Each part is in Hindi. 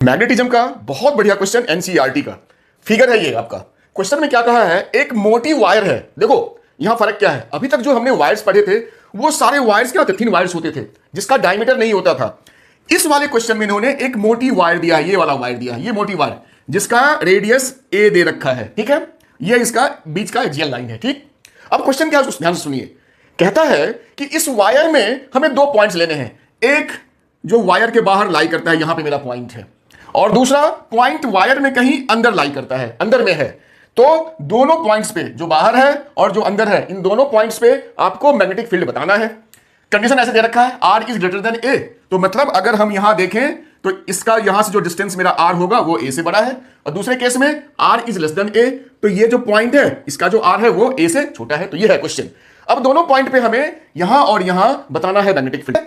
मैग्नेटिज्म का बहुत बढ़िया क्वेश्चन एनसीईआरटी का फिगर है ये आपका। क्वेश्चन में क्या कहा है, एक मोटी वायर है। देखो यहां फर्क क्या है, अभी तक जो हमने वायर्स पढ़े थे वो सारे वायर्स क्या होते, थिन वायर्स होते थे जिसका डायमीटर नहीं होता था। इस वाले क्वेश्चन में इन्होंने एक मोटी वायर दिया है, ये वाला वायर दिया है, ये मोटी वायर जिसका रेडियस ए दे रखा है, ठीक है। ये इसका बीच का एक्सियल लाइन है, ठीक। अब क्वेश्चन क्या है ध्यान से सुनिए। कहता है कि इस वायर में हमें दो पॉइंट्स लेने हैं, एक जो वायर के बाहर लाई करता है, यहां पे मेरा पॉइंट है, और दूसरा पॉइंट वायर में कहीं अंदर लाई करता है, अंदर में है। तो दोनों पॉइंट्स पे, जो बाहर है और जो अंदर है, इन दोनों पॉइंट्स पे आपको मैग्नेटिक फील्ड बताना है। कंडीशन ऐसे दे रखा है, आर इज ग्रेटर देन ए। तो मतलब अगर हम यहां देखें तो इसका यहां से जो डिस्टेंस मेरा आर होगा वो ए से बड़ा है, और दूसरे केस में आर इज लेस देन ए, तो ये जो पॉइंट है इसका जो आर है वो ए से छोटा है। तो ये है क्वेश्चन। अब दोनों पॉइंट पे हमें यहां और यहां बताना है मैग्नेटिक फील्ड।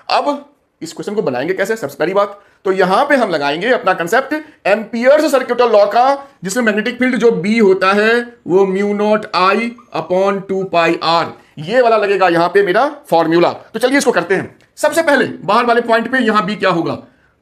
अब इस क्वेश्चन को बनाएंगे कैसे, सबसे पहली बात तो यहां पे हम लगाएंगे अपना कंसेप्ट एम्पियर्स सर्कुलर लॉ का, जिसमें मैग्नेटिक फील्ड जो बी होता है वो mu naught I upon 2 pi r, ये वाला लगेगा यहां पे मेरा फॉर्मूला। तो चलिए इसको करते हैं। सबसे पहले बाहर वाले पॉइंट पे यहां बी क्या होगा,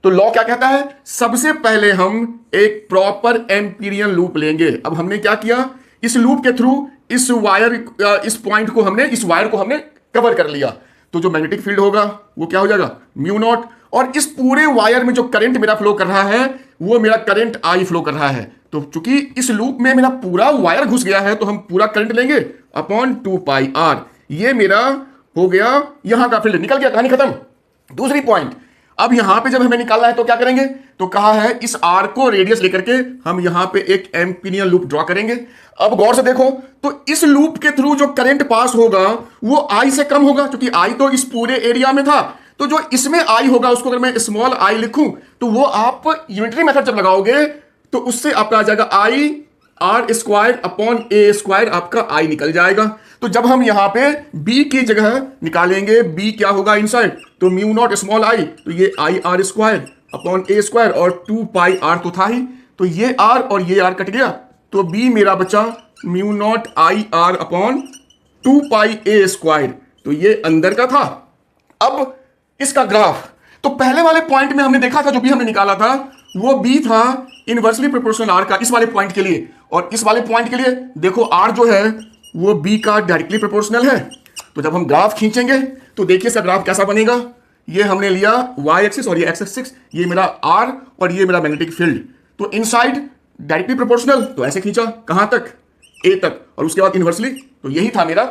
तो लॉ क्या कहता है, सबसे पहले हम एक प्रॉपर एम्पीरियन लूप लेंगे। अब हमने क्या किया, इस लूप के थ्रू इस पॉइंट को हमने, इस वायर को हमने कवर कर लिया। तो जो मैग्नेटिक फील्ड होगा वो क्या हो जाएगा, म्यू नॉट, और इस पूरे वायर में जो करंट मेरा फ्लो कर रहा है वो मेरा करंट आई फ्लो कर रहा है। तो चूंकि इस लूप में मेरा पूरा वायर घुस गया है तो हम पूरा करंट लेंगे अपॉन 2 पाई आर। ये मेरा हो गया यहां का फील्ड, निकल गया, कहानी खत्म। दूसरी पॉइंट, अब यहां पे जब हमें निकालना है तो क्या करेंगे, तो कहा है इस आर को रेडियस लेकर के हम यहां पे एक एम्पीरियन लूप ड्रॉ करेंगे। अब गौर से देखो तो इस लूप के थ्रू जो करंट पास होगा वो आई से कम होगा, क्योंकि आई तो इस पूरे एरिया में था। तो जो इसमें आई होगा उसको अगर मैं स्मॉल आई लिखूं तो वो आप यूनिटरी मेथड जब लगाओगे तो उससे आपका आ जाएगा I R square upon A square, आपका आई निकल जाएगा। तो जब हम यहां पे b की जगह निकालेंगे, b क्या होगा इनसाइड, तो म्यू नॉट स्मॉल आई, तो ये I R square upon A square, और 2 पाई आर तो था ही, तो ये r और ये r कट गया, तो b मेरा बचा mu naught I R upon 2 pi A square, तो ये अंदर का था। अब इसका ग्राफ, तो पहले वाले पॉइंट में हमने देखा था, जो भी हमने निकाला था वो b था इनवर्सली प्रोपोर्शनल r का, इस वाले पॉइंट के लिए। और इस वाले पॉइंट के लिए देखो r जो है वो b का डायरेक्टली प्रोपोर्शनल है। तो जब हम ग्राफ खींचेंगे तो देखिए इसका ग्राफ कैसा बनेगा। ये हमने लिया y एक्सिस और ये x एक्सिस, ये मेरा r और ये मेरा मैग्नेटिक फील्ड। तो इनसाइड डायरेक्टली प्रोपोर्शनल, तो ऐसे खींचा कहां तक, a तक, और उसके बाद इनवर्सली, तो यही था मेरा